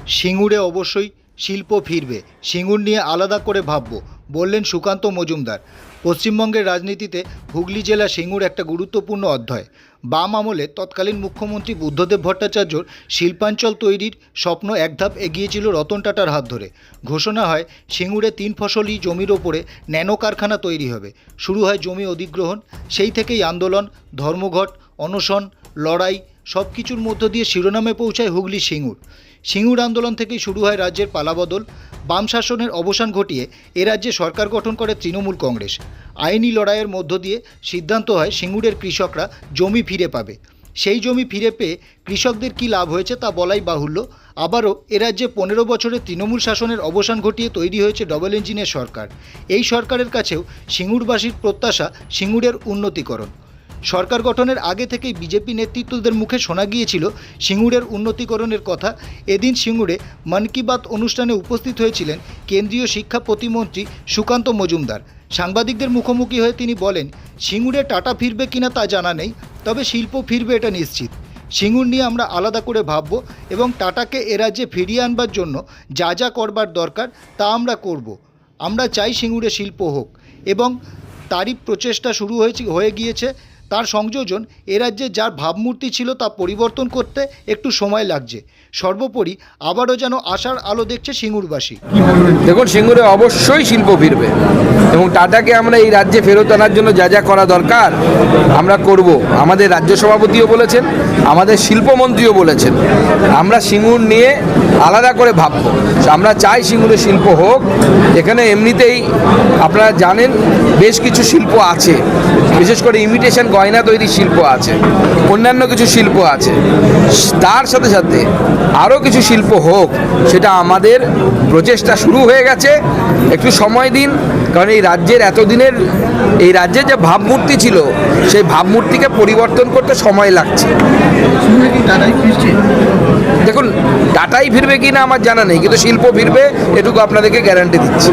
সিঙ্গুরে অবশ্যই শিল্প ফিরবে, সিঙ্গুর নিয়ে আলাদা করে ভাবব, বললেন সুকান্ত মজুমদার। পশ্চিমবঙ্গের রাজনীতিতে হুগলি জেলা সিঙ্গুর একটা গুরুত্বপূর্ণ অধ্যায়। বাম আমলে তৎকালীন মুখ্যমন্ত্রী বুদ্ধদেব ভট্টাচার্যর শিল্পাঞ্চল তৈরির স্বপ্ন এক ধাপ এগিয়েছিল রতন টাটার হাত ধরে। ঘোষণা হয় সিঙ্গুরে 3 ফসলি জমির ওপরে ন্যানো কারখানা তৈরি হবে। শুরু হয় জমি অধিগ্রহণ। সেই থেকেই আন্দোলন, ধর্মঘট, অনশন, লড়াই সব কিছুর মধ্য দিয়ে শিরোনামে পৌঁছায় হুগলি সিঙ্গুর। সিঙ্গুর আন্দোলন থেকেই শুরু হয় রাজ্যের পালাবদল। বাম শাসনের অবসান ঘটিয়ে এ রাজ্যে সরকার গঠন করে তৃণমূল কংগ্রেস। আইনি লড়াইয়ের মধ্য দিয়ে সিদ্ধান্ত হয় সিঙ্গুরের কৃষকরা জমি ফিরে পাবে। সেই জমি ফিরে পেয়ে কৃষকদের কী লাভ হয়েছে তা বলাই বাহুল্য। আবারও এ রাজ্যে 15 বছরের তৃণমূল শাসনের অবসান ঘটিয়ে তৈরি হয়েছে ডবল ইঞ্জিনের সরকার। এই সরকারের কাছেও সিঙ্গুরবাসীর প্রত্যাশা সিঙ্গুরের উন্নতিকরণ। সরকার গঠনের আগে থেকেই বিজেপি নেতৃত্বদের মুখে শোনা গিয়েছিল সিঙ্গুরের উন্নতিকরণের কথা। এদিন সিঙ্গুরে মন কি বাত অনুষ্ঠানে উপস্থিত হয়েছিলেন কেন্দ্রীয় শিক্ষা প্রতিমন্ত্রী সুকান্ত মজুমদার। সাংবাদিকদের মুখোমুখি হয়ে তিনি বলেন, সিঙ্গুরে টাটা ফিরবে কিনা তা জানা নেই, তবে শিল্প ফিরবে এটা নিশ্চিত। সিঙ্গুর নিয়ে আমরা আলাদা করে ভাবব এবং টাটাকে এ রাজ্যে ফিরিয়ে আনবার জন্য যা যা করবার দরকার তা আমরা করব। আমরা চাই সিঙ্গুরে শিল্প হোক এবং তারই প্রচেষ্টা শুরু হয়ে গিয়েছে। তার সংযোজন এ রাজ্যে যার ভাবমূর্তি ছিল তা পরিবর্তন করতে একটু সময় লাগছে। সর্বোপরি আবারও যেন আশার আলো দেখছে সিঙ্গুরবাসী। দেখুন, সিঙ্গুরে অবশ্যই শিল্প ফিরবে এবং টাটাকে আমরা এই রাজ্যে ফেরত আনার জন্য যা যা করা দরকার আমরা করব। আমাদের রাজ্য সভাপতিও বলেছেন, আমাদের শিল্পমন্ত্রীও বলেছেন, আমরা সিঙ্গুর নিয়ে আলাদা করে ভাবব। আমরা চাই সিঙ্গুরে শিল্প হোক। এখানে এমনিতেই আপনারা জানেন বেশ কিছু শিল্প আছে, বিশেষ করে ইমিটেশন গয়না তৈরি শিল্প আছে, অন্যান্য কিছু শিল্প আছে। তার সাথে সাথে আরও কিছু শিল্প হোক, সেটা আমাদের প্রচেষ্টা শুরু হয়ে গেছে। একটু সময় দিন, কারণ এই রাজ্যের এতদিনের এই রাজ্যের যে ভাবমূর্তি ছিল সেই ভাবমূর্তিকে পরিবর্তন করতে সময় লাগছে। দেখুন, টাটাই ফিরবে কি না আমার জানা নেই, কিন্তু শিল্প ফিরবে এটুকু আপনাদেরকে গ্যারান্টি দিচ্ছি।